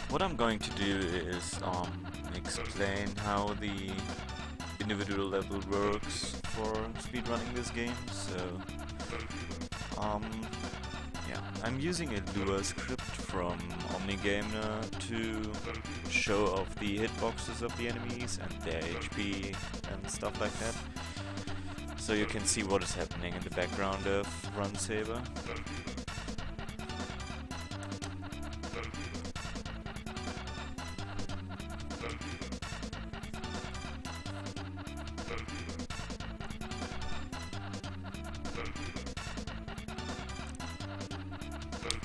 What I'm going to do is explain how the individual level works for speedrunning this game. So yeah, I'm using a Lua script from Omnigamer to show off the hitboxes of the enemies and their HP and stuff like that. So you can see what is happening in the background of Run Saber.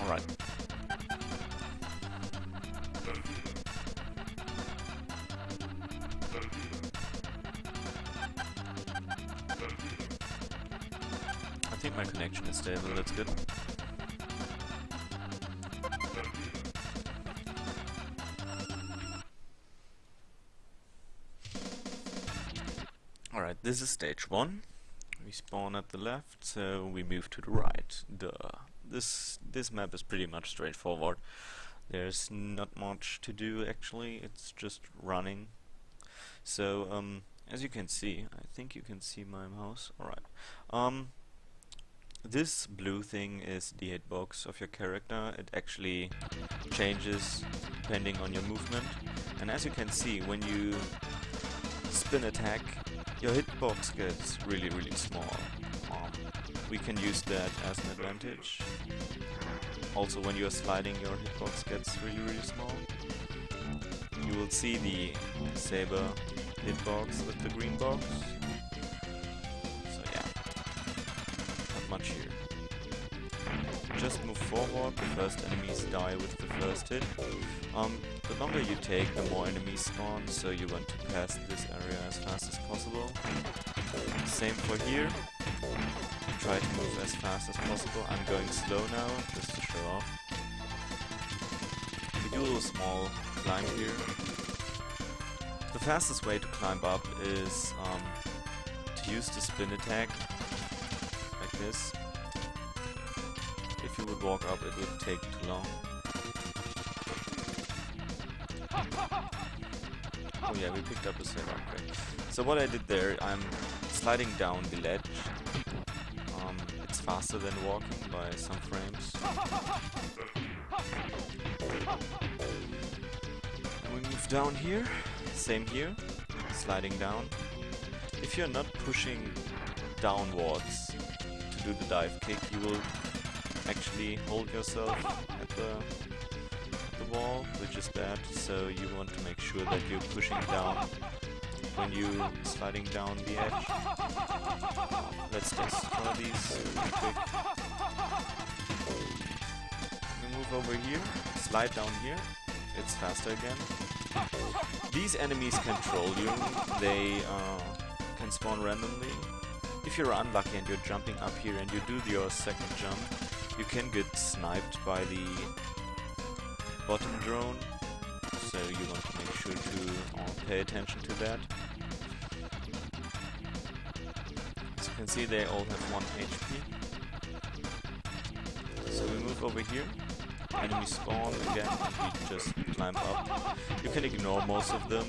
Alright. I think my connection is stable, that's good. Alright, this is stage 1. We spawn at the left, so we move to the right. Duh. This map is pretty much straightforward. There's not much to do actually, it's just running. So as you can see, I think you can see my mouse. Alright. This blue thing is the hitbox of your character. It actually changes depending on your movement. And as you can see, when you spin attack, your hitbox gets really small. We can use that as an advantage. Also, when you are sliding, your hitbox gets really small. You will see the Saber hitbox with the green box. So yeah, not much here. Just move forward, the first enemies die with the first hit. The longer you take, the more enemies spawn, so you want to pass this area as fast as possible. Same for here. Try to move as fast as possible. I'm going slow now, just to show off. We do a small climb here. The fastest way to climb up is to use the spin attack, like this. If you would walk up, it would take too long. Oh yeah, we picked up a Saber upgrade. So what I did there, I'm sliding down the ledge. It's faster than walking by some frames. And we move down here, same here, sliding down. If you're not pushing downwards to do the dive kick, you will actually hold yourself at the wall, which is bad, so you want to make sure that you're pushing down when you're sliding down the edge. Let's just try these really quick. We move over here, slide down here, it's faster again. These enemies control you, they can spawn randomly. If you're unlucky and you're jumping up here and you do your second jump, you can get sniped by the bottom drone, so you want to make sure to pay attention to that. As you can see, they all have 1 HP. So we move over here, enemy spawn again, and we just climb up. You can ignore most of them.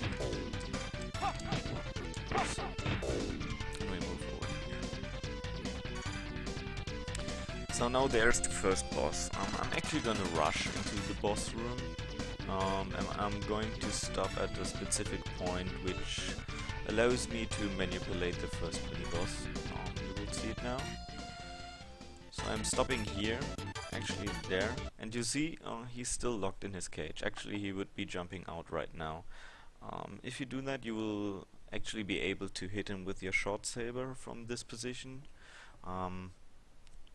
And we move over here. So now there's the first boss. I'm actually gonna rush into the boss room. And I'm going to stop at a specific point which allows me to manipulate the first mini-boss. You will see it now. So I'm stopping here, actually there, and you see he's still locked in his cage. Actually, he would be jumping out right now. If you do that, you will actually be able to hit him with your short saber from this position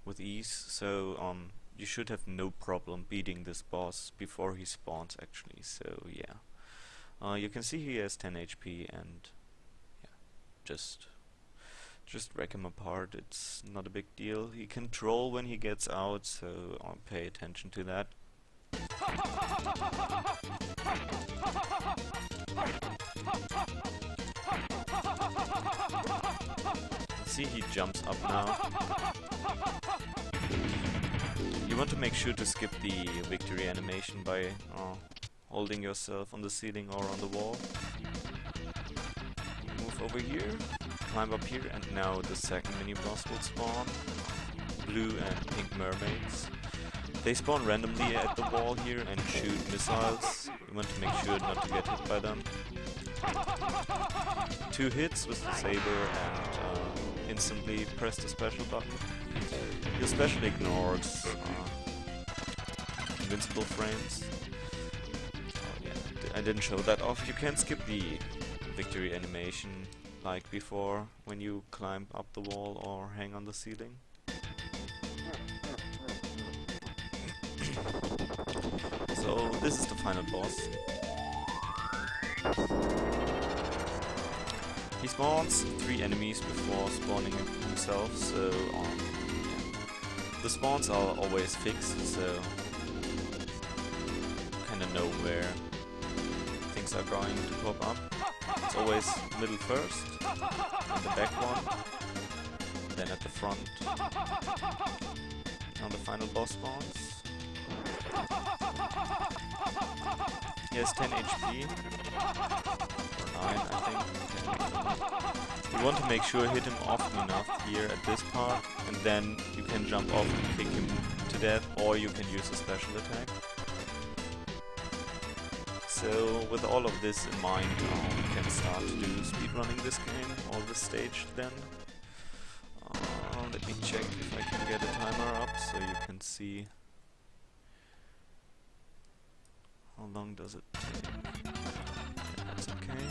with ease. So you should have no problem beating this boss before he spawns actually, so yeah. You can see he has 10 HP and yeah, just wreck him apart, it's not a big deal. He can troll when he gets out, so pay attention to that. See, he jumps up now. You want to make sure to skip the victory animation by holding yourself on the ceiling or on the wall. Move over here, climb up here, and now the second mini boss will spawn. Blue and pink mermaids. They spawn randomly at the wall here and shoot missiles. You want to make sure not to get hit by them. 2 hits with the Saber and instantly press the special button. Your special ignores invincible frames. Oh, yeah, I didn't show that off. You can skip the victory animation like before when you climb up the wall or hang on the ceiling. So this is the final boss. He spawns 3 enemies before spawning himself, so the spawns are always fixed, so you kinda know where things are going to pop up. It's always middle first, and the back one, then at the front. Now the final boss spawns. He has 10 HP, or 9 I think. You want to make sure hit him often enough here at this part, and then you can jump off and kick him to death, or you can use a special attack. So with all of this in mind, we can start to do speedrunning this game, or this stage then. Let me check if I can get a timer up so you can see how long does it take. That's okay.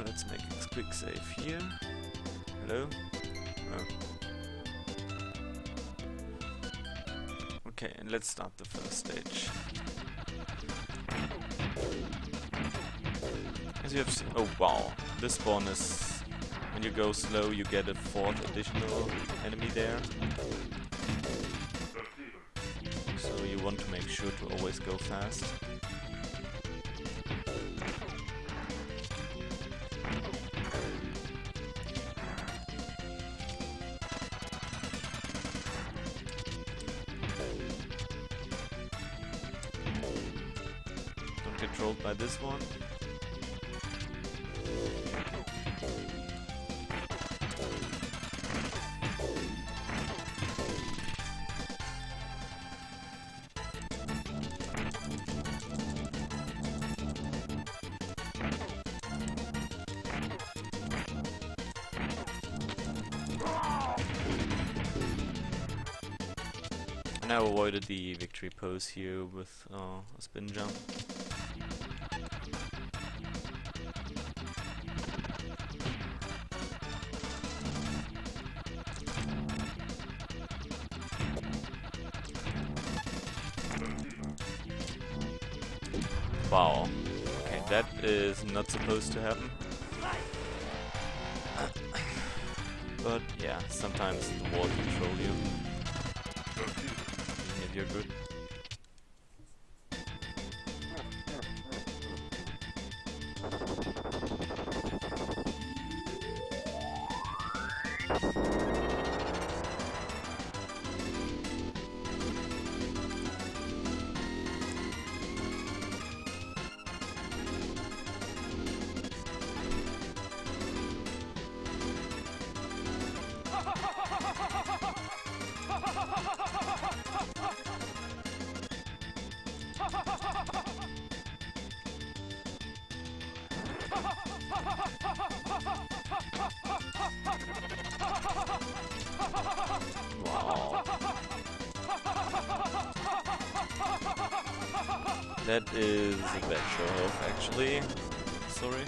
Let's make a quick save here. Hello? Oh. Okay, and let's start the first stage. As you have seen, oh wow, this spawn is, when you go slow you get a 4th additional enemy there. So you want to make sure to always go fast. Controlled by this one. I now avoided the victory pose here with a spin jump. Wow. Okay, that is not supposed to happen. But yeah, sometimes the wall control you. Even if you're good. Wow. That is a bad show off, actually. Sorry.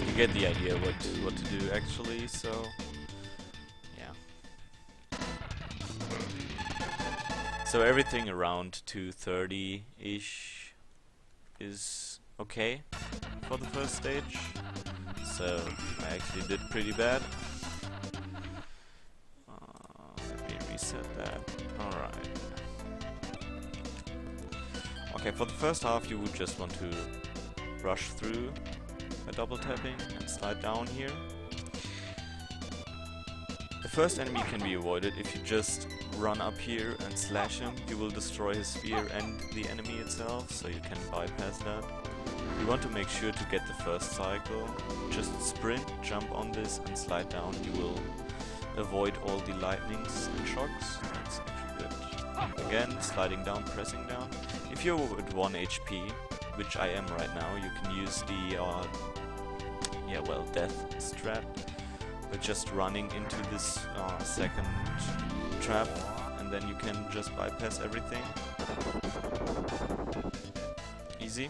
You get the idea what to do, actually, so... So everything around 230-ish is okay for the first stage. So I actually did pretty bad. Let me reset that. Alright. Okay, for the first half you would just want to rush through by double tapping and slide down here. The first enemy can be avoided if you just run up here and slash him. You will destroy his sphere and the enemy itself, so you can bypass that. You want to make sure to get the first cycle. Just sprint, jump on this and slide down. You will avoid all the lightnings and shocks. That's actually good. Again, sliding down, pressing down. If you're at 1 HP, which I am right now, you can use the death strat. But just running into this second trap, and then you can just bypass everything. Easy.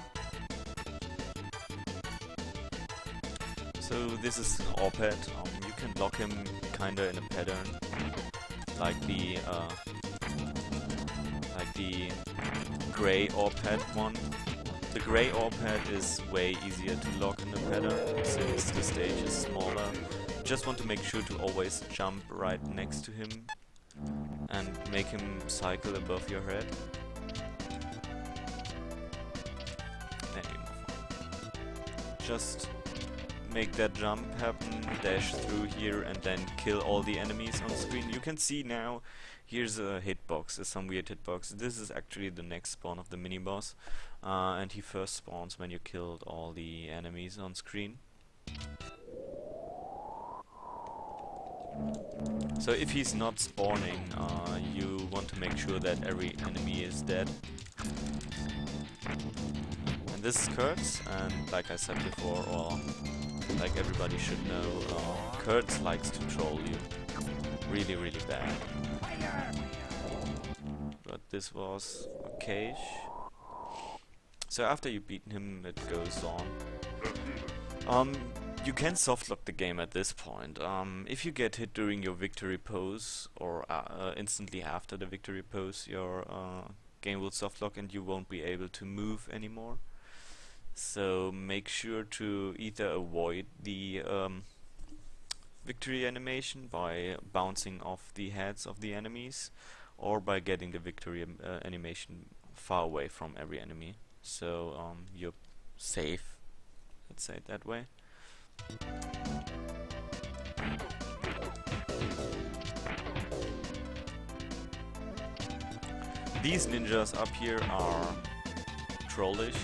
So this is an AWP. You can lock him kinda in a pattern, like the gray AWP one. The grey AWP is way easier to lock in the pattern since the stage is smaller. Just want to make sure to always jump right next to him and make him cycle above your head. Then you move on. Just make that jump happen, dash through here and then kill all the enemies on screen. You can see now, here's a hitbox, some weird hitbox. This is actually the next spawn of the mini-boss, and he first spawns when you killed all the enemies on screen. So if he's not spawning, you want to make sure that every enemy is dead. And this is Kurtz, and like I said before, or like everybody should know, Kurtz likes to troll you really, really bad. But this was okay. So after you've beaten him, it goes on. You can softlock the game at this point. If you get hit during your victory pose, or instantly after the victory pose, your game will softlock and you won't be able to move anymore. So make sure to either avoid the victory animation by bouncing off the heads of the enemies, or by getting the victory animation far away from every enemy. So you're safe, let's say it that way. These ninjas up here are trollish.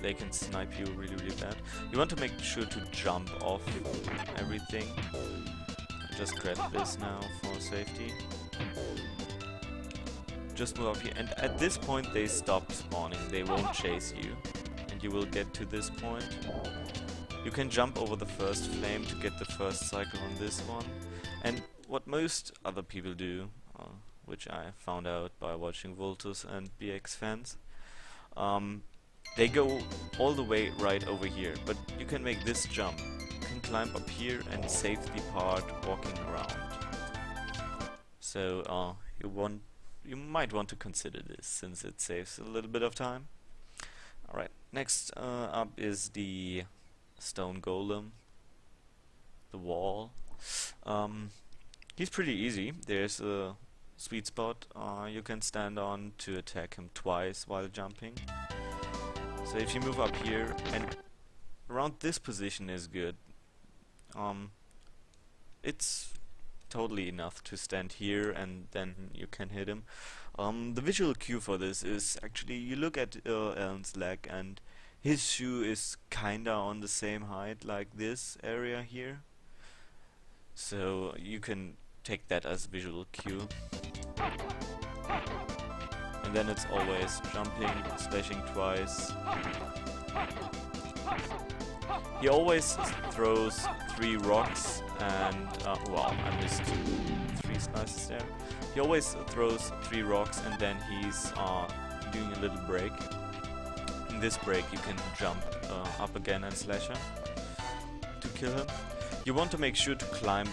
They can snipe you really, really bad. You want to make sure to jump off everything. Just grab this now for safety. Just move up here, and at this point they stop spawning. They won't chase you, and you will get to this point. You can jump over the first flame to get the first cycle on this one. And what most other people do, which I found out by watching Vultus and BX fans, they go all the way right over here, but you can make this jump. You can climb up here and save the part walking around. So you might want to consider this, since it saves a little bit of time. Alright, next up is the stone golem, the wall. He's pretty easy. There's a sweet spot you can stand on to attack him twice while jumping. So if you move up here, and around this position is good. It's totally enough to stand here and then you can hit him. The visual cue for this is actually, you look at Alan's leg and his shoe is kinda on the same height like this area here. So you can take that as visual cue. And then it's always jumping, slashing twice. He always throws 3 rocks and, wow, I missed 3 slices there. He always throws 3 rocks and then he's doing a little break. In this break you can jump up again and slash him to kill him. You want to make sure to climb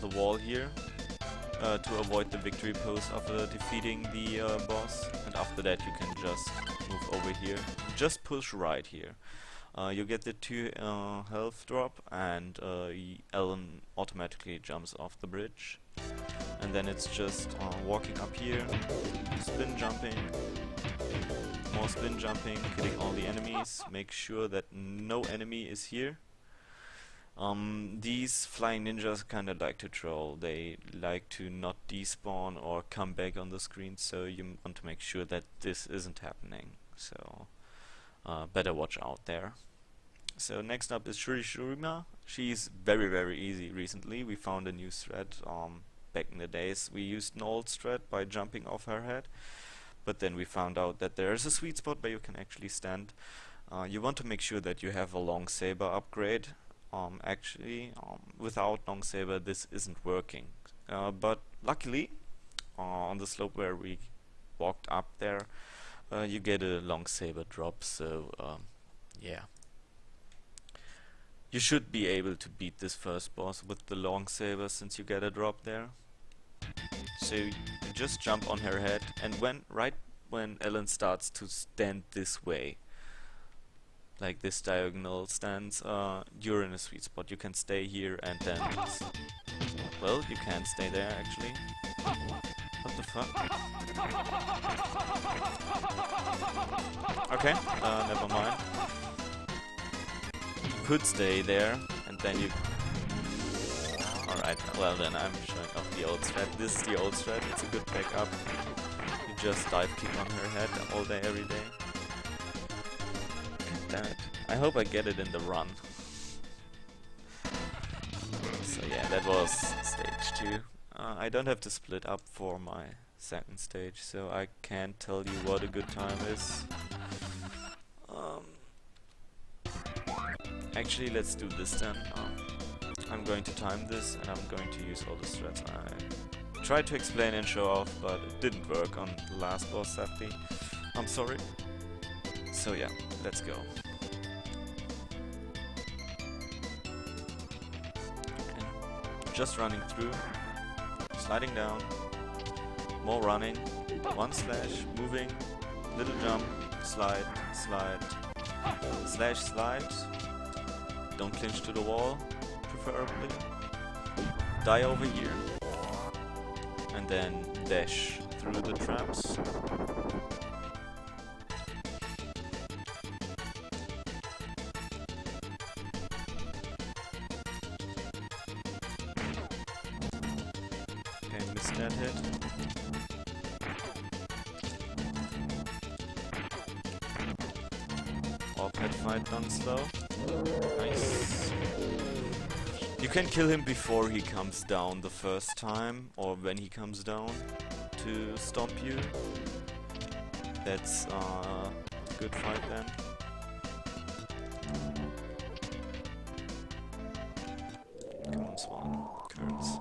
the wall here. to avoid the victory pose after defeating the boss, and after that you can just move over here. Just push right here. You get the 2 health drop, and Ellen automatically jumps off the bridge. And then it's just walking up here, spin jumping, more spin jumping, killing all the enemies. Make sure that no enemy is here. These flying ninjas kinda like to troll. They like to not despawn or come back on the screen, so you want to make sure that this isn't happening. So better watch out there. So next up is Shurima. She's very easy recently. We found a new thread. Back in the days we used an old thread by jumping off her head, but then we found out that there's a sweet spot where you can actually stand. You want to make sure that you have a long saber upgrade. Without long saber this isn't working, but luckily on the slope where we walked up there you get a long saber drop, so yeah, you should be able to beat this first boss with the long saber since you get a drop there. So you just jump on her head, and right when Ellen starts to stand this way, like this diagonal stance, you're in a sweet spot. You can stay here and then... well, you can't stay there actually. What the fuck? Okay, never mind. You could stay there and then you... Alright, well then I'm showing off the old strat. This is the old strat, it's a good backup. You just dive kick on her head all day, every day. Damn it. I hope I get it in the run. So yeah, that was stage 2. I don't have to split up for my second stage, so I can't tell you what a good time is. Actually, let's do this then. I'm going to time this, and I'm going to use all the strats. I tried to explain and show off, but it didn't work on the last boss, sadly. I'm sorry. So yeah, let's go. And just running through, sliding down, more running, one slash, moving, little jump, slide, slide, slash, slide. Don't clinch to the wall, preferably. Die over here. And then dash through the traps. Okay, missed that hit. All pet fight done slow. Nice. You can kill him before he comes down the first time, or when he comes down to stomp you. That's a good fight then. Come on, Swan. Curls.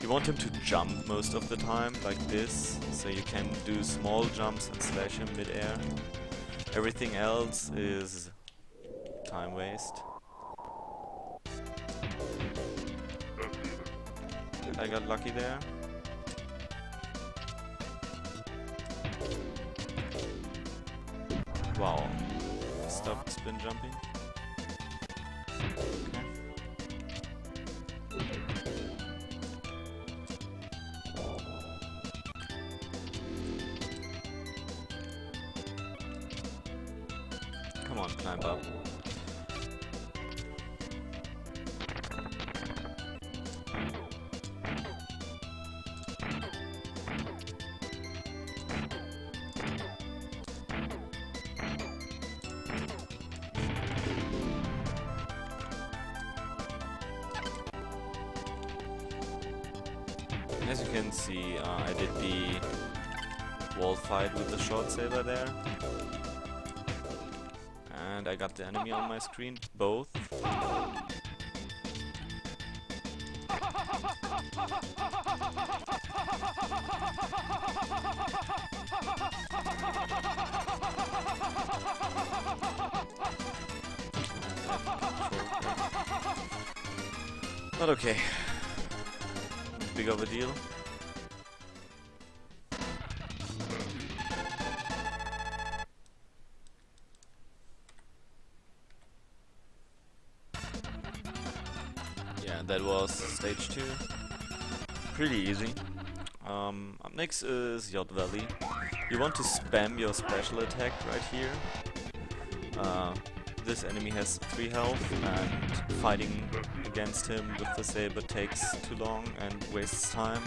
You want him to jump most of the time, like this, so you can do small jumps and slash him mid-air. Everything else is time waste. I got lucky there. Wow. Stop spin jumping. Okay. Come on, climb up. As you can see, I did the wall fight with the short saber there. And I got the enemy on my screen, both. But okay, big of a deal. Yeah, that was stage 2. Pretty easy. Up next is Yacht Valley. You want to spam your special attack right here. This enemy has 3 health, and fighting against him with the Saber takes too long and wastes time,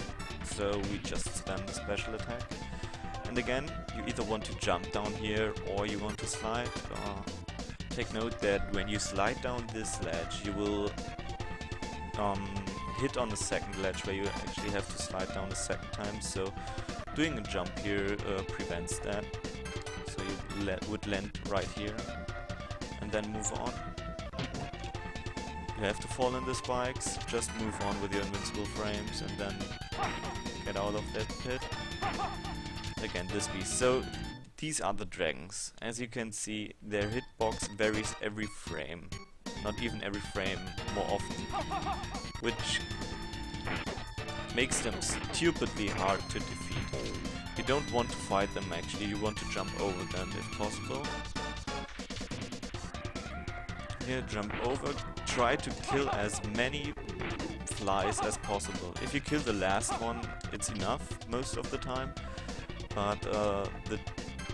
so we just spam the special attack. And again, you either want to jump down here or you want to slide. Take note that when you slide down this ledge, you will hit on the second ledge where you actually have to slide down a second time, so doing a jump here prevents that. So you would land right here and then move on. You have to fall in the spikes, just move on with your invincible frames and then get out of that pit. Again, this beast. So these are the dragons. As you can see, their hitbox varies every frame. Not even every frame, more often. Which makes them stupidly hard to defeat. You don't want to fight them actually, you want to jump over them if possible. Here, jump over, try to kill as many flies as possible. If you kill the last one, it's enough most of the time, but the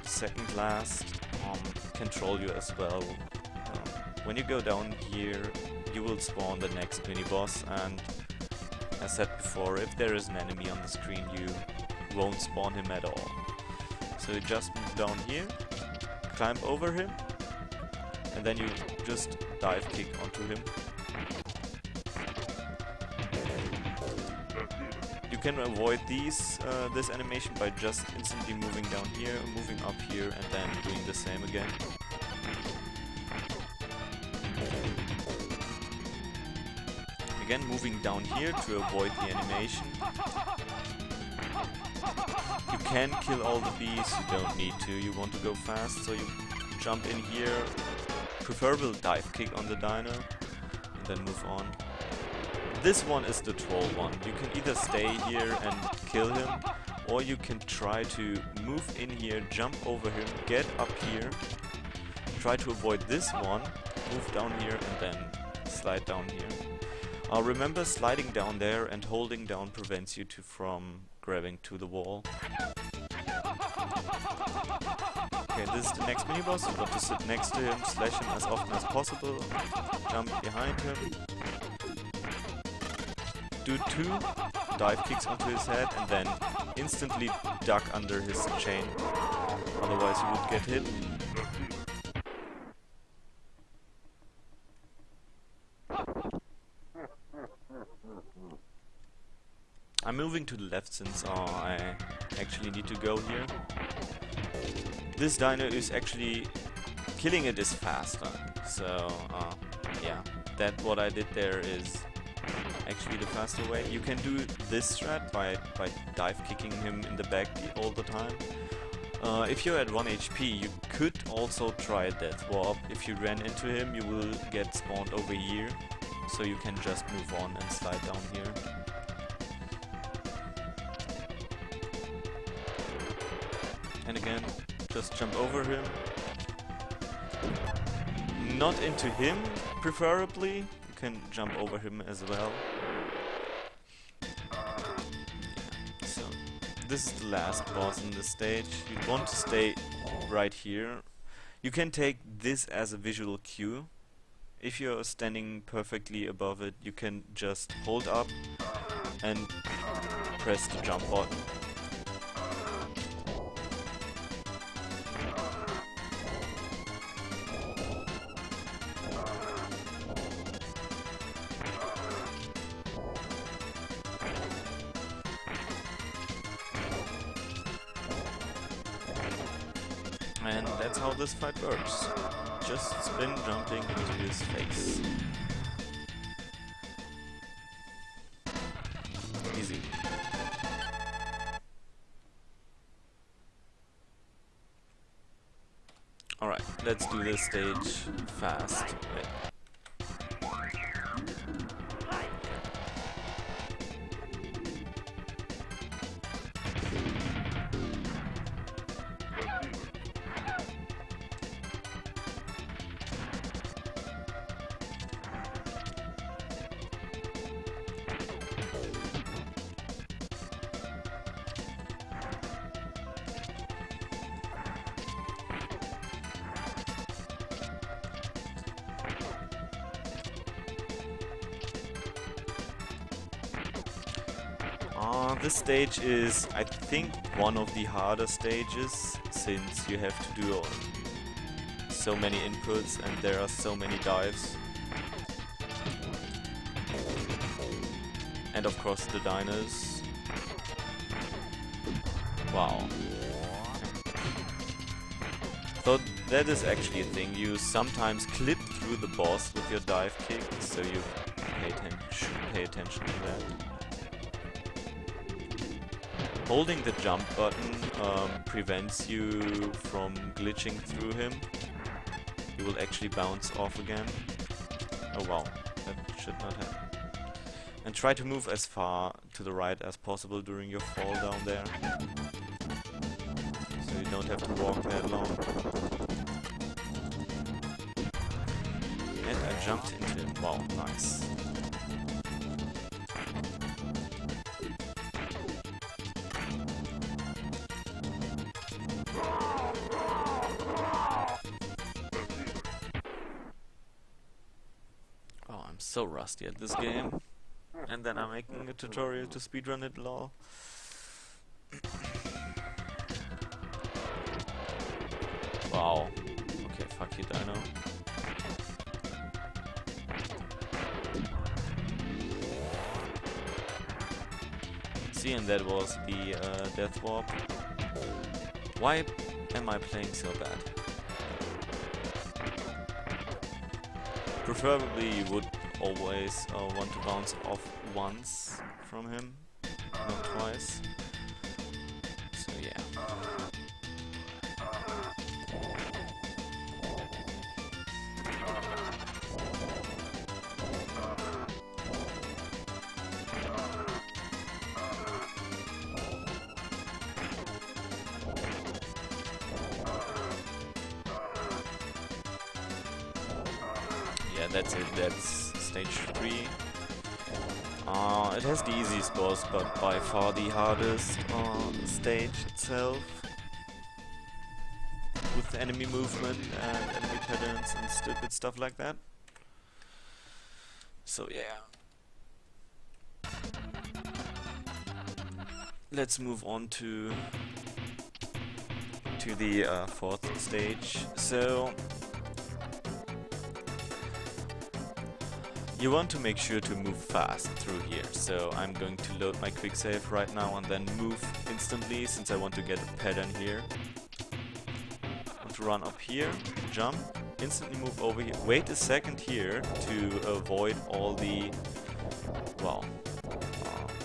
second last can troll you as well. When you go down here, you will spawn the next mini-boss, and as said before, if there is an enemy on the screen, you won't spawn him at all. So you just move down here, climb over him, and then you just dive kick onto him. You can avoid this animation by just instantly moving down here, moving up here, and then doing the same again. Again, moving down here to avoid the animation. You can kill all the bees, you don't need to, you want to go fast, so you jump in here, preferable dive kick on the dino, and then move on. This one is the troll one. You can either stay here and kill him, or you can try to move in here, jump over him, get up here, try to avoid this one, move down here, and then slide down here. Remember, sliding down there and holding down prevents you from grabbing to the wall. Okay, this is the next mini-boss. You want to sit next to him, slash him as often as possible, jump behind him, do 2 dive kicks onto his head, and then instantly duck under his chain, otherwise you would get hit. I'm moving to the left since I actually need to go here. This dino is actually killing it is faster, so yeah, that what I did there is actually the faster way. You can do this strat by dive kicking him in the back all the time. If you're at 1 HP, you could also try Death Warp. If you ran into him, you will get spawned over here, so you can just move on and slide down here. And again, just jump over him. Not into him, preferably. You can jump over him as well. So, this is the last boss in the stage. You want to stay right here. You can take this as a visual cue. If you're standing perfectly above it, you can just hold up and press the jump button. And that's how this fight works. Just spin jumping into his face. Easy. let's do this stage fast. This stage is, I think, one of the harder stages, since you have to do so many inputs and there are so many dives. And of course the diners. Wow. So that is actually a thing. You sometimes clip through the boss with your dive kick, so you pay attention to that. Holding the jump button prevents you from glitching through him. He will actually bounce off again. Oh wow, that should not happen. And try to move as far to the right as possible during your fall down there. So you don't have to walk that long. And I jumped into him. Wow, nice. So rusty at this game, and then I'm making a tutorial to speedrun it lol. Wow. Okay, fuck you, Dino. See, and that was the death warp. Why am I playing so bad? Preferably you would always want to bounce off once from him, not twice. So yeah. Yeah, that's it. That's stage 3. It has the easiest boss, but by far the hardest stage itself. With enemy movement and enemy patterns and stupid stuff like that. So yeah. Let's move on to the 4th stage. So you want to make sure to move fast through here, so I'm going to load my quick save right now and then move instantly, since I want to get a pattern here. I want to run up here, jump, instantly move over here, wait a second here to avoid all the, well,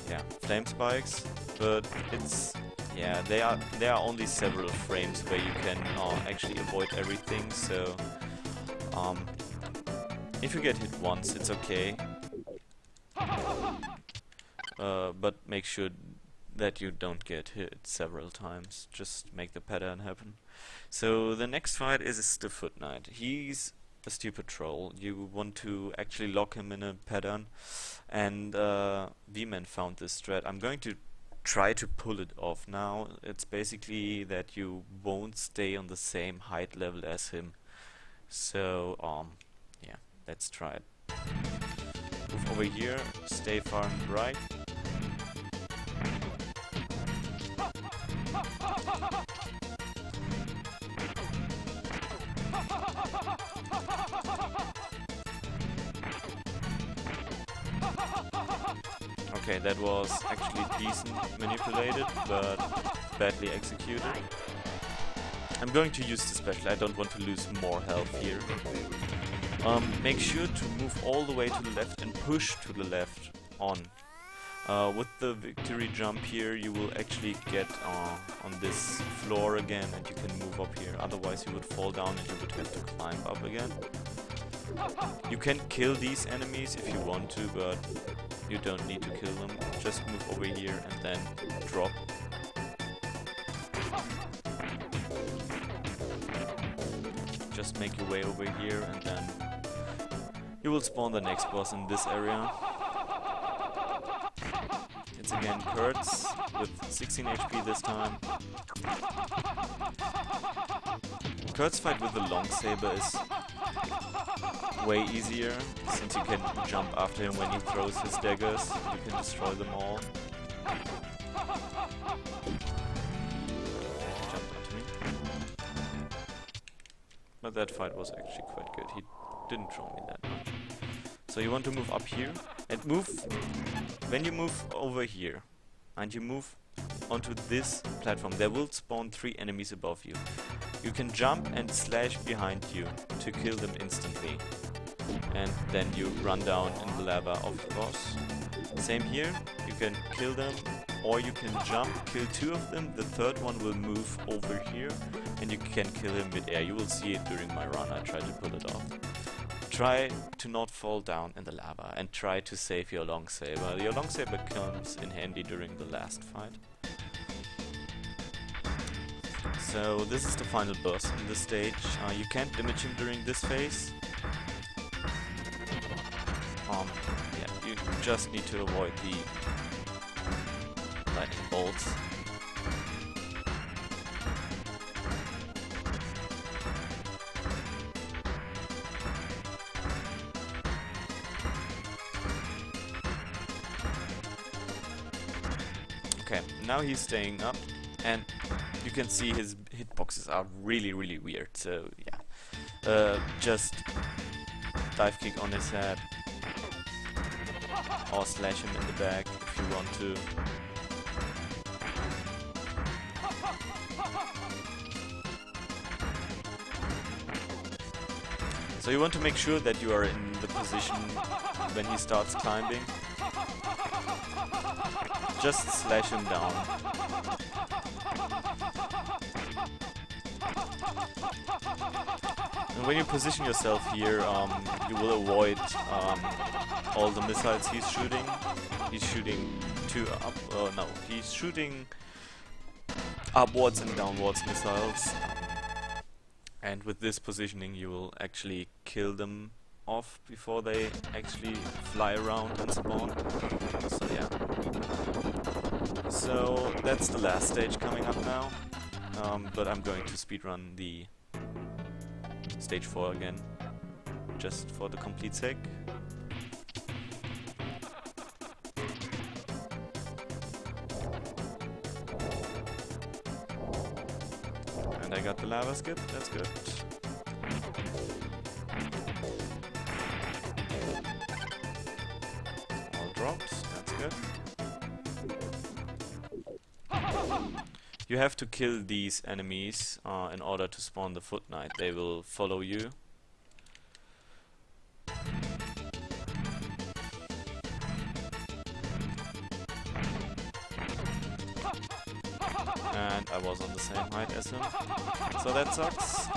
yeah, flame spikes, but it's, yeah, there are only several frames where you can actually avoid everything, so if you get hit once, it's okay, but make sure that you don't get hit several times. Just make the pattern happen. So the next fight is the Foot Knight. He's a stupid troll. You want to actually lock him in a pattern, and V-Man found this strat. I'm going to try to pull it off now. It's basically that you won't stay on the same height level as him. So yeah. Let's try it. Move over here, stay far and right. Okay, that was actually decent manipulated, but badly executed. I'm going to use the special, I don't want to lose more health here. Make sure to move all the way to the left and push to the left on. With the victory jump here, you will actually get on this floor again, and you can move up here. Otherwise, you would fall down and you would have to climb up again. You can kill these enemies if you want to, but you don't need to kill them. Just move over here and then drop. Just make your way over here, and then you will spawn the next boss in this area. It's again Kurtz with 16 HP this time. Kurt's fight with the long saber is way easier, since you can jump after him when he throws his daggers. You can destroy them all. Jump onto me. But that fight was actually quite good. He didn't throw me that much. So you want to move up here and move. When you move over here and you move onto this platform, there will spawn 3 enemies above you. You can jump and slash behind you to kill them instantly, and then you run down in the lava of the boss. Same here, you can kill them, or you can jump, kill 2 of them, the third one will move over here and you can kill him mid-air. You will see it during my run. I try to pull it off. Try to not fall down in the lava and try to save your long saber. Your long saber comes in handy during the last fight. So this is the final boss in this stage. You can't damage him during this phase. Yeah, you just need to avoid the lightning bolts. Okay, now he's staying up, and you can see his hitboxes are really weird, so yeah. Just dive kick on his head, or slash him in the back if you want to. So you want to make sure that you are in the position when he starts climbing. Just slash him down. And when you position yourself here, you will avoid all the missiles he's shooting. He's shooting he's shooting upwards and downwards missiles. And with this positioning, you will actually kill them off before they actually fly around and spawn. So yeah. So that's the last stage coming up now. But I'm going to speedrun the stage 4 again, just for the complete sake. And I got the lava skip, that's good. All drops, that's good. You have to kill these enemies in order to spawn the Foot Knight. They will follow you. And I was on the same height as him, so that sucks.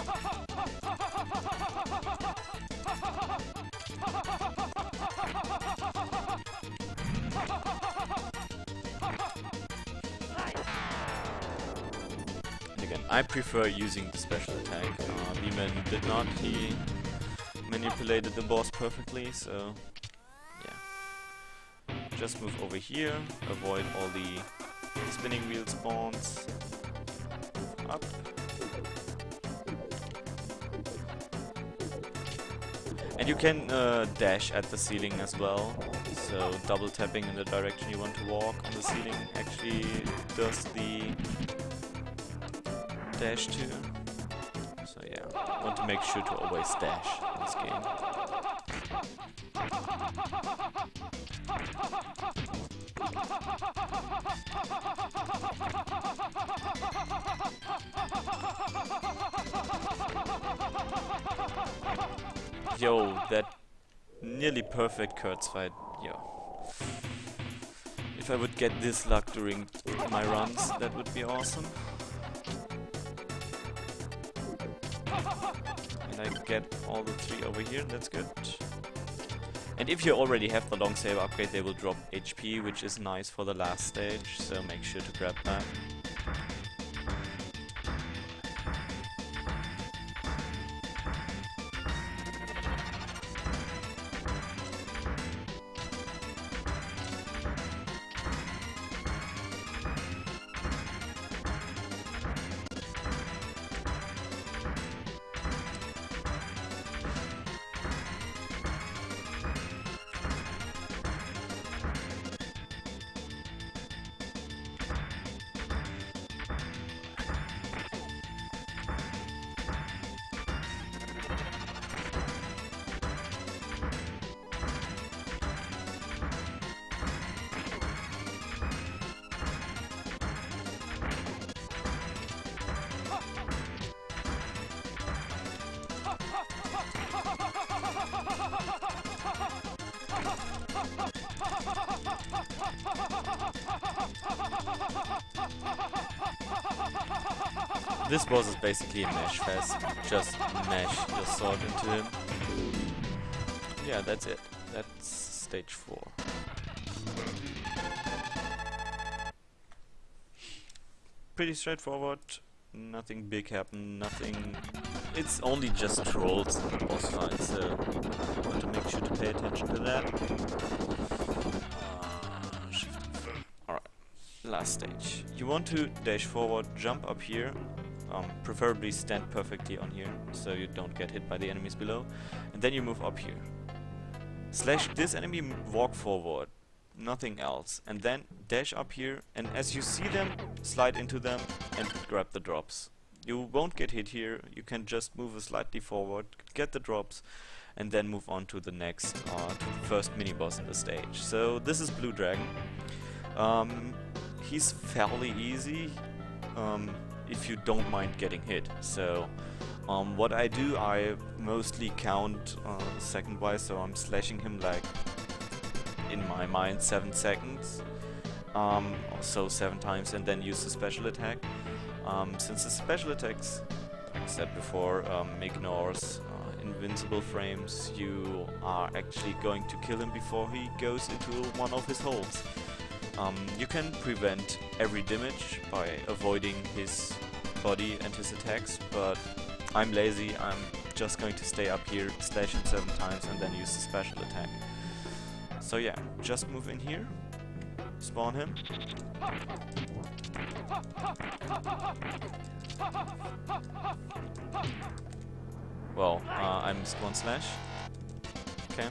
Again, I prefer using the special attack. Lehman did not. He manipulated the boss perfectly, so yeah. Just move over here, avoid all the spinning wheel spawns, move up. And you can dash at the ceiling as well, so double tapping in the direction you want to walk on the ceiling actually does the dash too. So yeah, want to make sure to always dash in this game. Yo, that nearly perfect Kurtz fight, yo. It If I would get this luck during my runs, that would be awesome. And I get all the 3 over here, that's good. And if you already have the long saber upgrade, they will drop HP, which is nice for the last stage, so make sure to grab that. This boss is basically a mesh fest. Just mesh your sword into him. Yeah, that's it. That's stage 4. Pretty straightforward. Nothing big happened. Nothing. It's only just trolls in the boss fight, so you want to make sure to pay attention to that. Alright, last stage. You want to dash forward, jump up here. Preferably stand perfectly on here, so you don't get hit by the enemies below. And then you move up here. Slash this enemy, walk forward. Nothing else. And then dash up here, and as you see them, slide into them and grab the drops. You won't get hit here, you can just move slightly forward, get the drops, and then move on to the next, to the first mini-boss in the stage. So this is Blue Dragon. He's fairly easy. If you don't mind getting hit. So what I do, I mostly count second-wise, so I'm slashing him like, in my mind, 7 seconds. So 7 times, and then use the special attack. Since the special attacks, like I said before, ignores invincible frames, you are actually going to kill him before he goes into one of his holes. You can prevent every damage by avoiding his body and his attacks, but I'm lazy. I'm just going to stay up here, slash him 7 times, and then use the special attack. So yeah, just move in here, spawn him. Well, I'm spawn slash. Okay.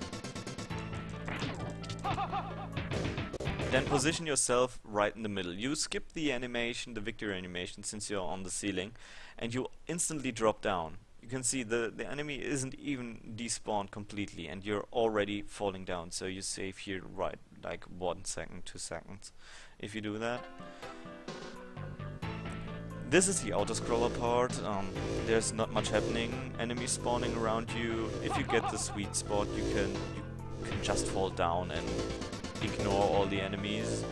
Then position yourself right in the middle. You skip the animation, the victory animation, since you're on the ceiling, and you instantly drop down. You can see the enemy isn't even despawned completely, and you're already falling down. So you save here right like 1 second, 2 seconds. If you do that. This is the auto-scroller part. There's not much happening. Enemies spawning around you. If you get the sweet spot, you can just fall down and ignore all the enemies.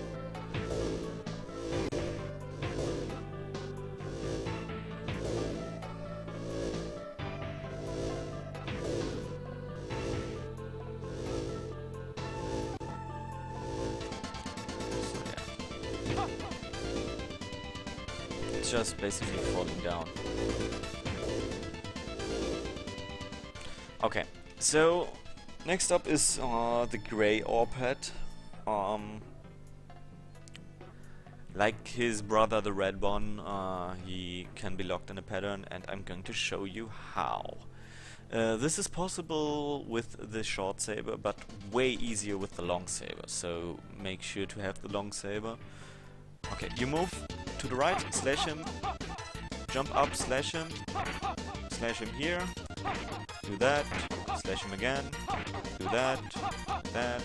It's just basically falling down. Okay, so next up is the gray orb head. Like his brother, the red one, he can be locked in a pattern, and I'm going to show you how. This is possible with the short saber, but way easier with the long saber, so make sure to have the long saber. Okay, you move to the right, slash him, jump up, slash him here, do that, slash him again, do that, that.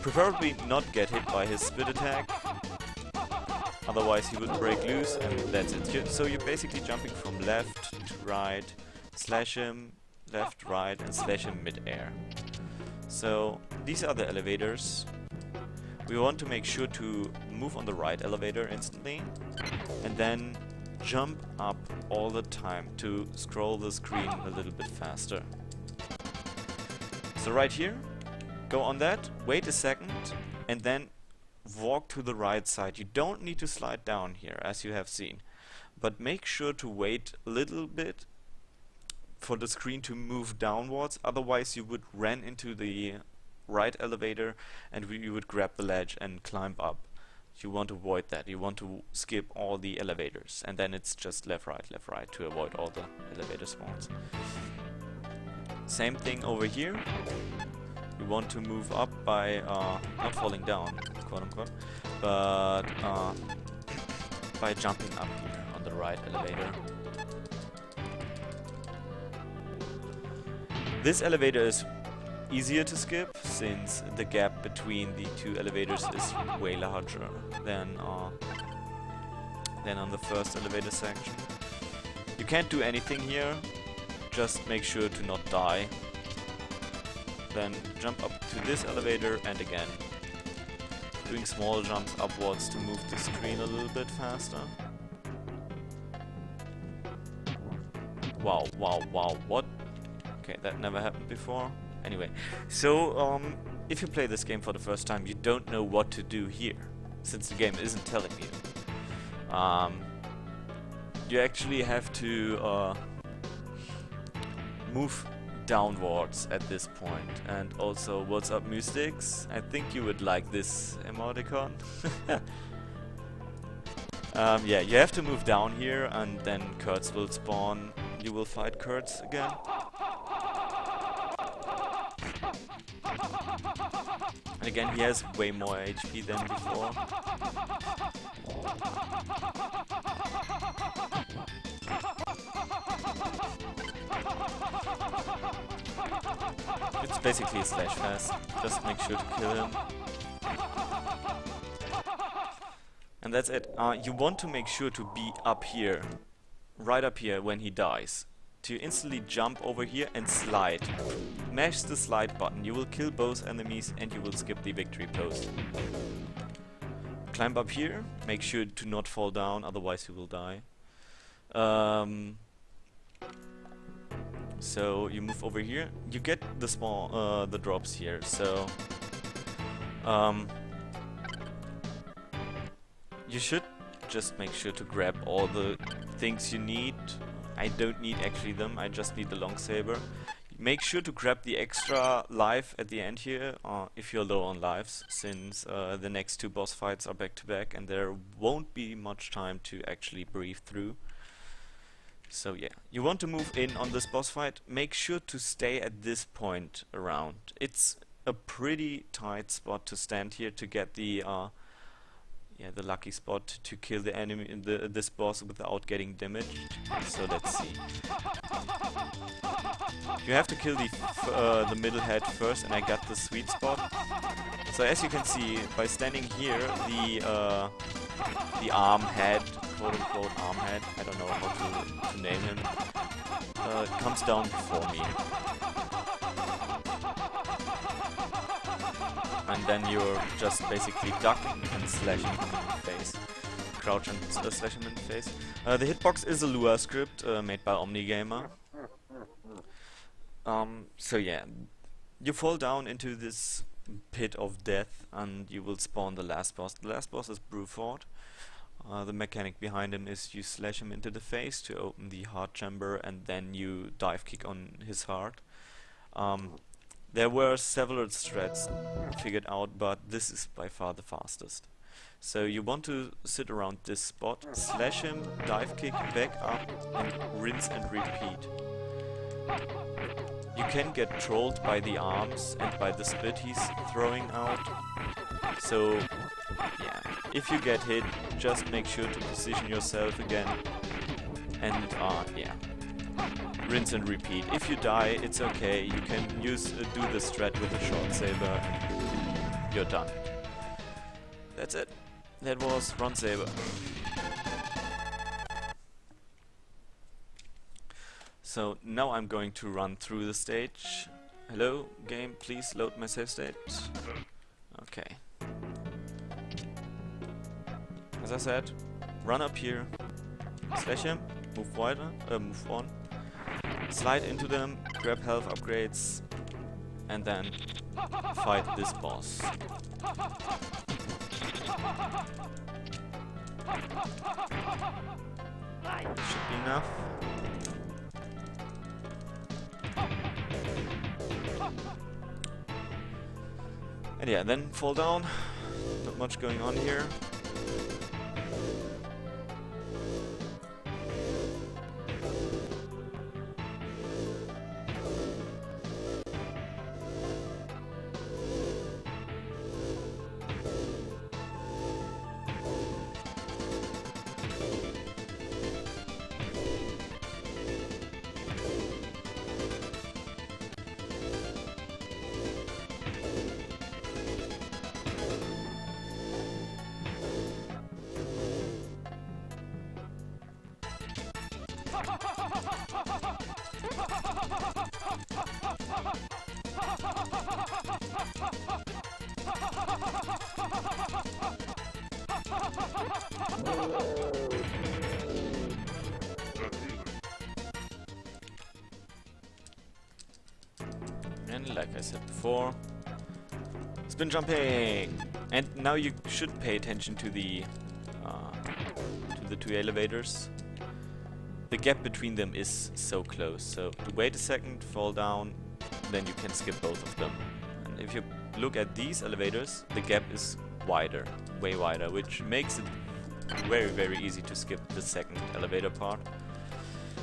Preferably not get hit by his spit attack, otherwise he would break loose, and that's it. So you're basically jumping from left to right, slash him, left, right, and slash him mid-air. So these are the elevators. we want to make sure to move on the right elevator instantly, and then jump up all the time to scroll the screen a little bit faster. So right here, go on that, wait a second, and then walk to the right side. You don't need to slide down here, as you have seen, but make sure to wait a little bit for the screen to move downwards, otherwise you would run into the right elevator and you would grab the ledge and climb up. You want to avoid that. You want to skip all the elevators, and then it's just left, right to avoid all the elevator spawns. Same thing over here. You want to move up by not falling down, quote unquote, but by jumping up here on the right elevator. This elevator is easier to skip, since the gap between the two elevators is way larger than on the first elevator section. You can't do anything here, just make sure to not die. Then jump up to this elevator, and again doing small jumps upwards to move the screen a little bit faster. Wow, what? Okay, that never happened before. Anyway, so if you play this game for the first time, you don't know what to do here, since the game isn't telling you. You actually have to move downwards at this point. And also, what's up, Mystics? I think you would like this emoticon. Yeah, you have to move down here, and then Kurtz will spawn. You will fight Kurtz again. And again, he has way more HP than before. It's basically a slash fest. Just make sure to kill him. And that's it. You want to make sure to be up here, right up here when he dies, to instantly jump over here and slide. Mash the slide button. You will kill both enemies and you will skip the victory post. Climb up here. Make sure to not fall down, otherwise you will die. So you move over here. You get the small the drops here. So you should just make sure to grab all the things you need. I don't need actually them, I just need the long saber. Make sure to grab the extra life at the end here, if you're low on lives, since the next two boss fights are back to back and there won't be much time to actually breathe through. So yeah, you want to move in on this boss fight. Make sure to stay at this point around. It's a pretty tight spot to stand here to get the the lucky spot to kill the enemy, this boss, without getting damaged. So let's see. You have to kill the middle head first, and I got the sweet spot. So as you can see, by standing here, the arm head, quote unquote arm head, I don't know how to name him, comes down before me. And then you're just basically ducking and slashing him in the face. Crouch and slash him in the face. The hitbox is a Lua script made by Omnigamer. So yeah, you fall down into this pit of death and you will spawn the last boss. The last boss is Bruford. The mechanic behind him is you slash him into the face to open the heart chamber, and then you dive kick on his heart. There were several threads figured out, but this is by far the fastest. So you want to sit around this spot, slash him, dive kick, back up, and rinse and repeat. You can get trolled by the arms and by the spit he's throwing out. So yeah, if you get hit, just make sure to position yourself again, and yeah, rinse and repeat. If you die, it's okay. You can use do the strat with a short saber, and you're done. That's it. That was Run Saber. So now I'm going to run through the stage. Hello, game, please load my save state. Okay. as I said, run up here, slash him, move wider, move on, slide into them, grab health upgrades, and then fight this boss. Should be enough. And yeah, then fall down. Not much going on here. And like I said before, spin jumping! And now you should pay attention to the two elevators. The gap between them is so close, so wait a second, fall down, then you can skip both of them. And if you look at these elevators, the gap is wider, way wider, which makes it very, very easy to skip the second elevator part.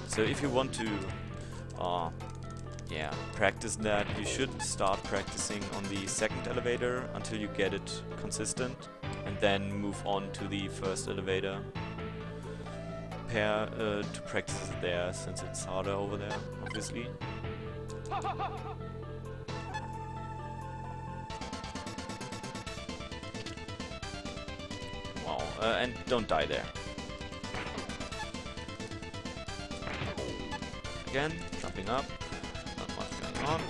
So if you want to practice that, you should start practicing on the second elevator until you get it consistent, and then move on to the first elevator. To practice it there, since it's harder over there, obviously. Wow, and don't die there. Again, jumping up, not much going on.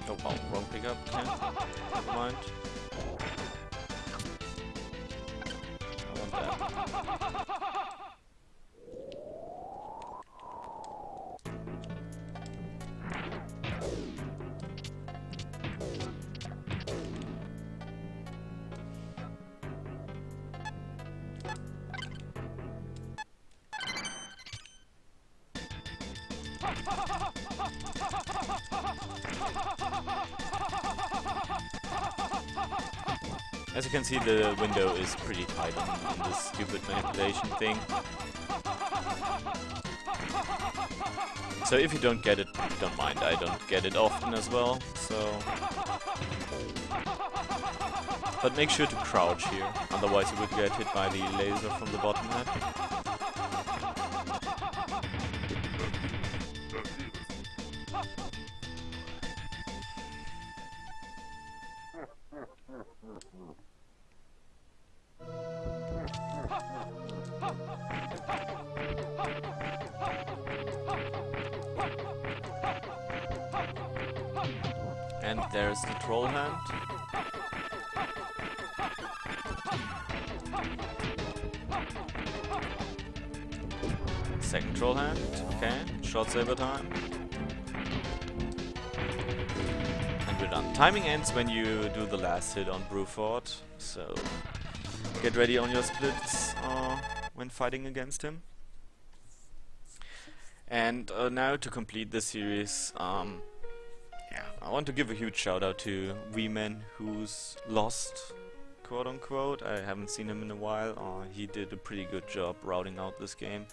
Oh, wow, wrong pickup. Okay. Never mind. I want that. As you can see, the window is pretty tight on this stupid manipulation thing. So if you don't get it, don't mind, I don't get it often as well, so... But make sure to crouch here, otherwise you would get hit by the laser from the bottom head. And there's the troll hand. Second troll hand. Okay, short saber time. And we're done. Timing ends when you do the last hit on Bruford, so get ready on your splits when fighting against him. And now to complete the series, I want to give a huge shout out to V-Man, who's lost, quote unquote. I haven't seen him in a while. He did a pretty good job routing out this game,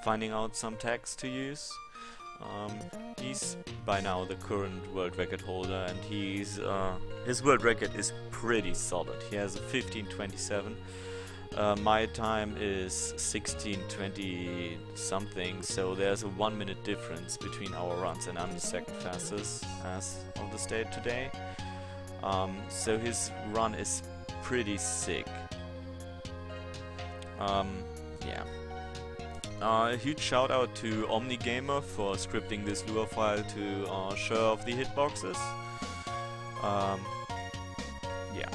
finding out some tags to use. He's by now the current world record holder, and his world record is pretty solid. He has a 15:27, My time is 16:20 something, so there's a 1 minute difference between our runs, and I'm the second fastest as of the state today. So his run is pretty sick. Yeah. A huge shout out to Omnigamer for scripting this Lua file to show off the hitboxes. Yeah.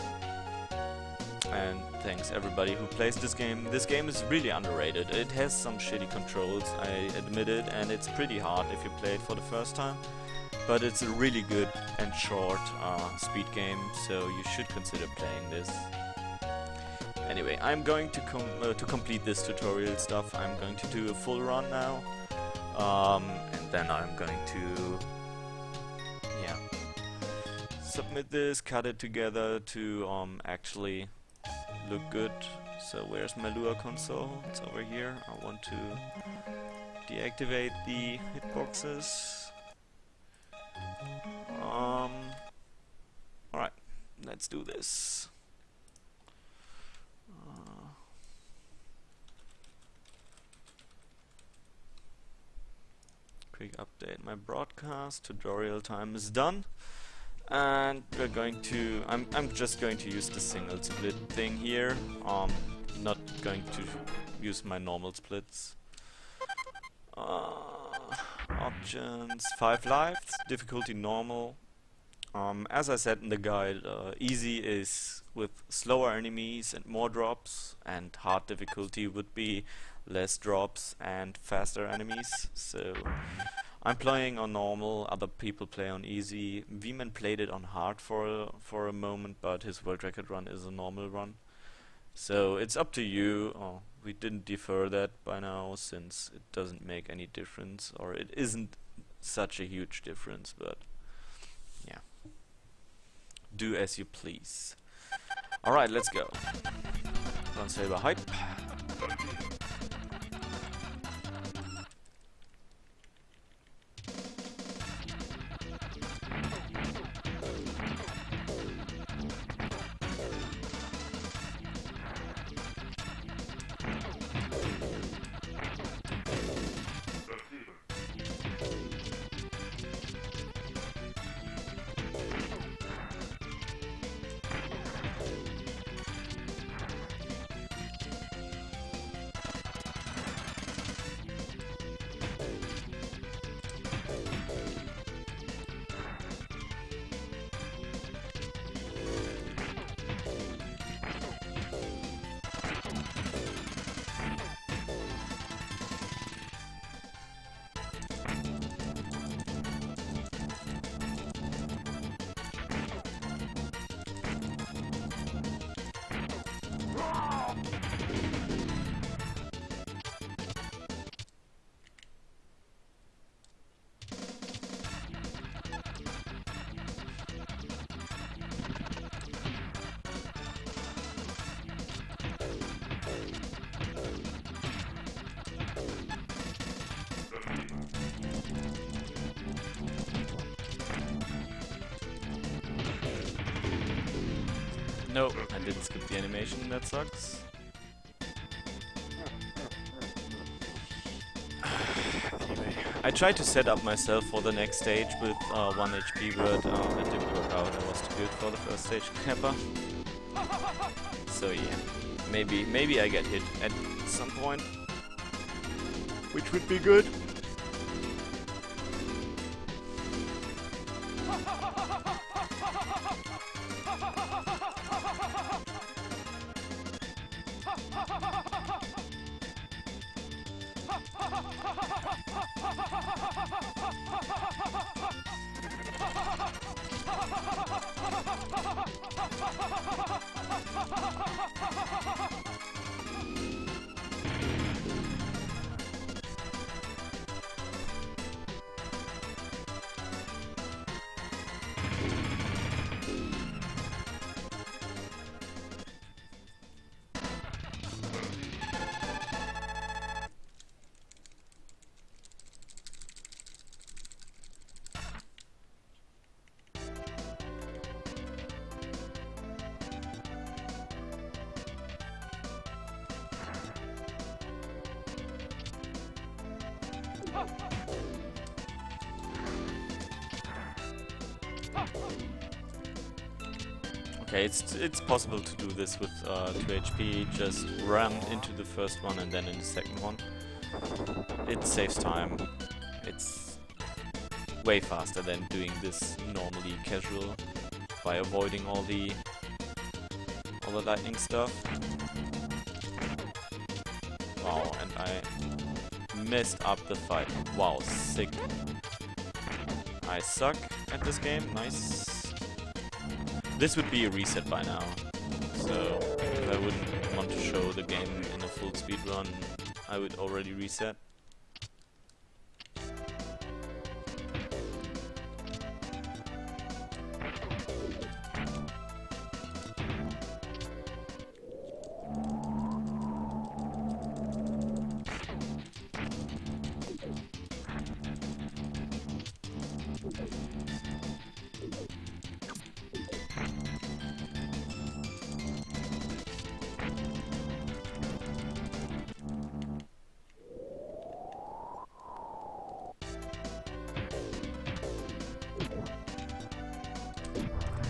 And thanks everybody who plays this game. This game is really underrated. It has some shitty controls, I admit it, and it's pretty hard if you play it for the first time. But it's a really good and short speed game, so you should consider playing this. Anyway, I'm going to complete this tutorial stuff. I'm going to do a full run now, and then I'm going to, yeah, submit this, cut it together to actually look good. So where's my Lua console? It's over here. I want to deactivate the hitboxes. Alright, let's do this. Quick update. My broadcast tutorial time is done, and we're going to. I'm just going to use the single split thing here. Not going to use my normal splits. Options: 5 lives, difficulty normal. As I said in the guide, easy is with slower enemies and more drops, and hard difficulty would be less drops and faster enemies. So I'm playing on normal, other people play on easy. V-Man played it on hard for a moment, but his world record run is a normal run. So it's up to you. We didn't defer that by now, since it doesn't make any difference, or it isn't such a huge difference, but yeah. Do as you please. Alright, let's go. Run Saber hype. No, I didn't skip the animation, that sucks. Anyway, I tried to set up myself for the next stage with 1 HP, but it didn't work out. I was too good for the first stage Kappa. So yeah, maybe I get hit at some point, which would be good. Okay, it's possible to do this with 2 HP, just ram into the first one and then in the second one. It saves time. It's way faster than doing this normally casual by avoiding all the lightning stuff. Wow, and I messed up the fight. Wow, sick. I suck at this game, nice. This would be a reset by now, so if I wouldn't want to show the game in a full speed run, I would already reset.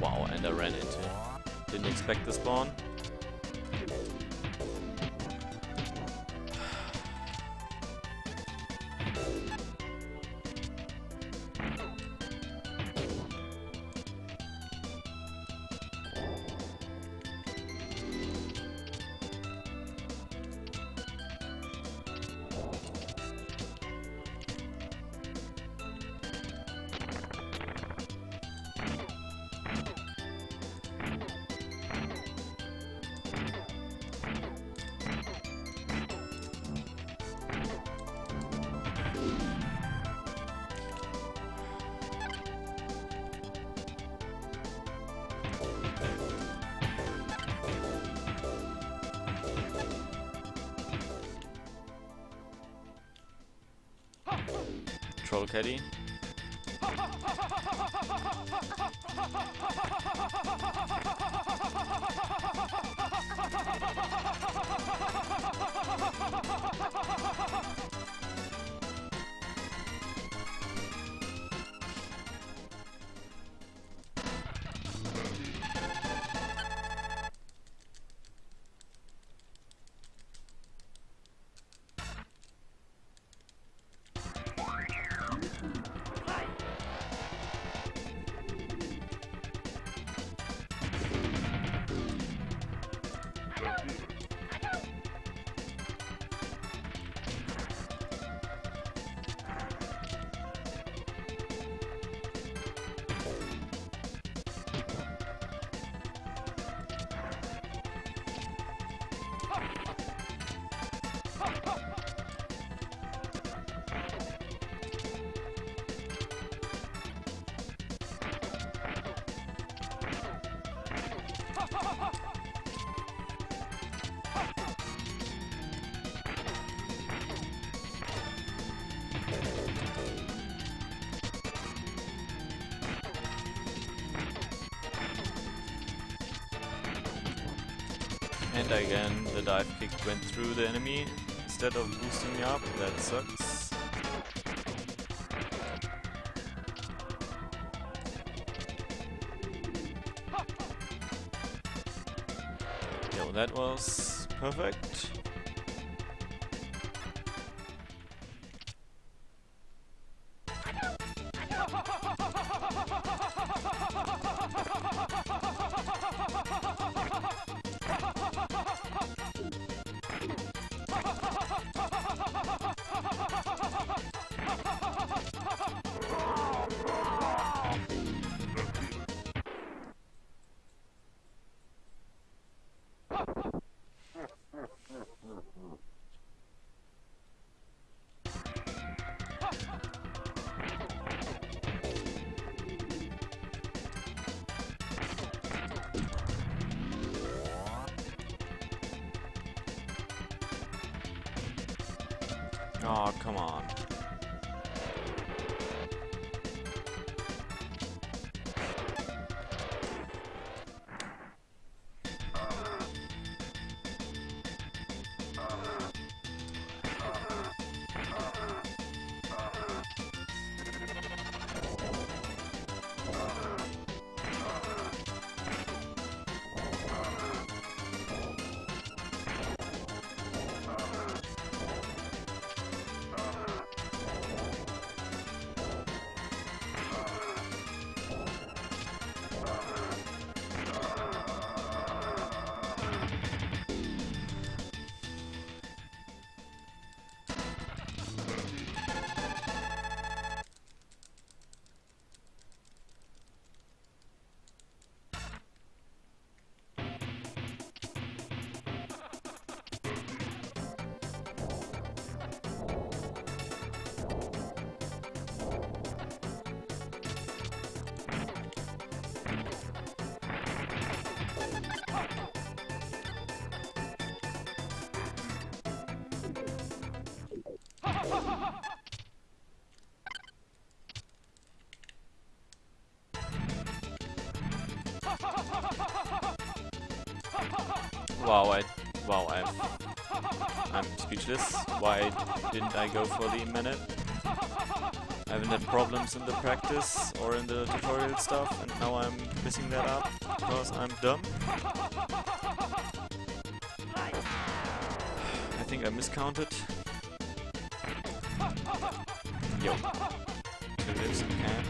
Wow, and I ran into him. Didn't expect the spawn. Troll caddy. And again, the dive kick went through the enemy instead of boosting me up. That sucks. Yo, that was perfect. Oh, come on. Wow, I'm speechless. Why didn't I go for the minute? I haven't had problems in the practice or in the tutorial stuff, and now I'm messing that up because I'm dumb. I think I miscounted. Yo. 2 hits again.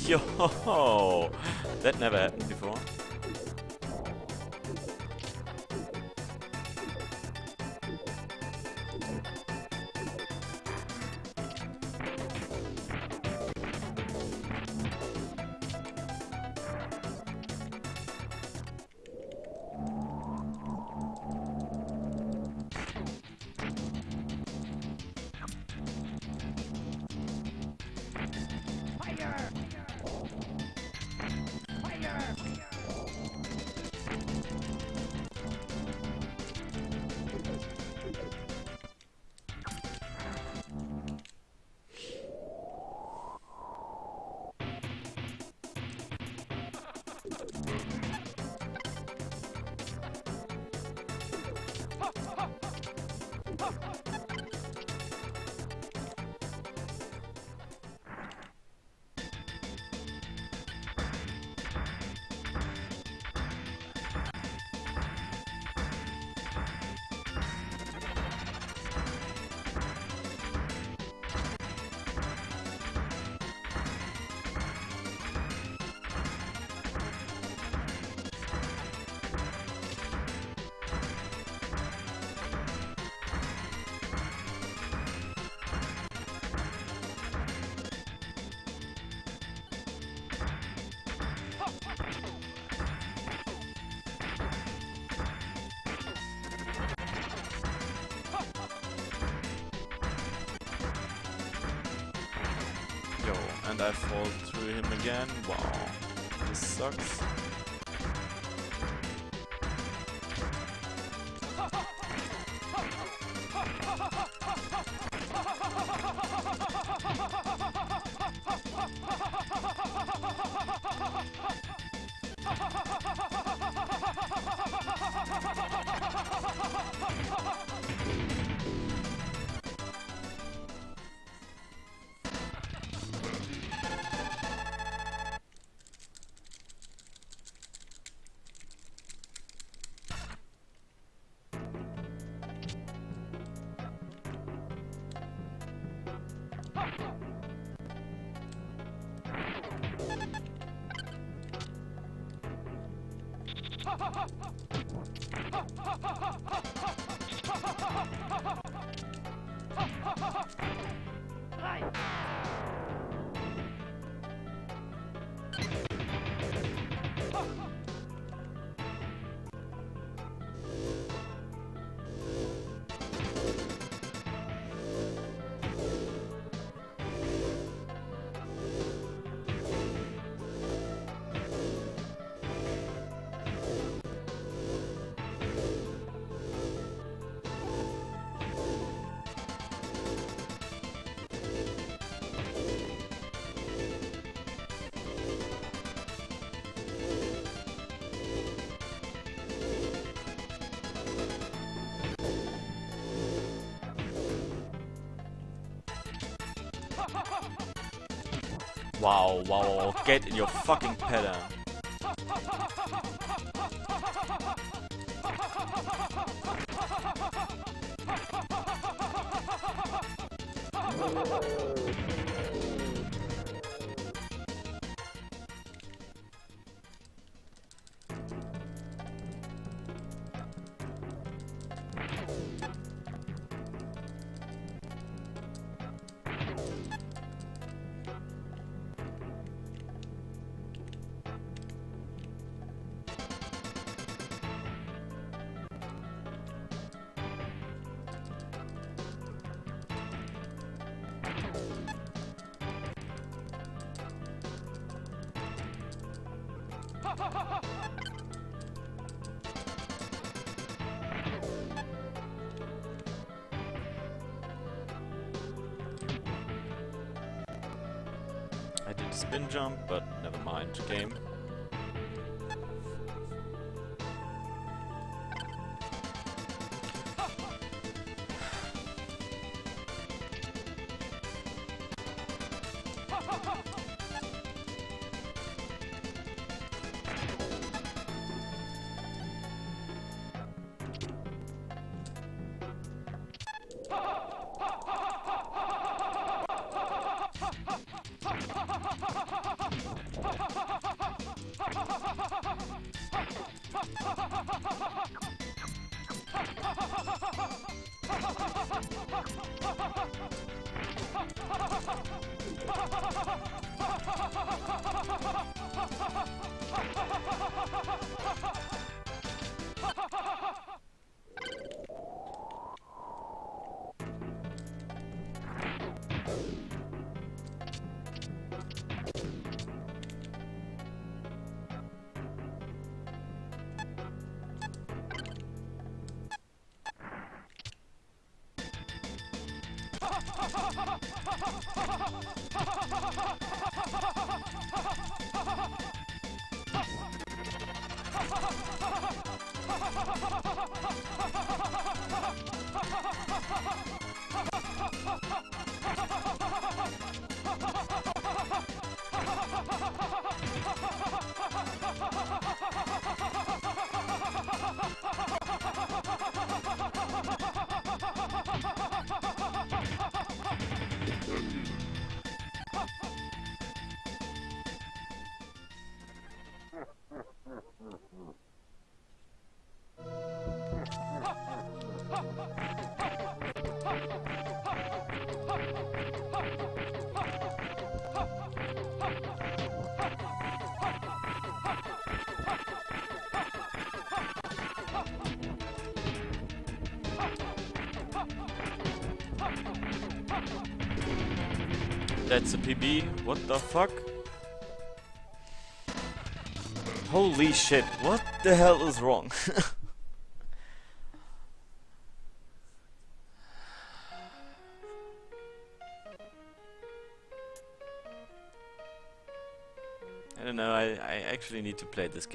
Yo, that never happened before. And I fall through him again. Wow, this sucks. Wow, get in your fucking pattern. spin jump, but never mind, game. That's a PB. What the fuck? Holy shit, what the hell is wrong? I don't know, I actually need to play this game.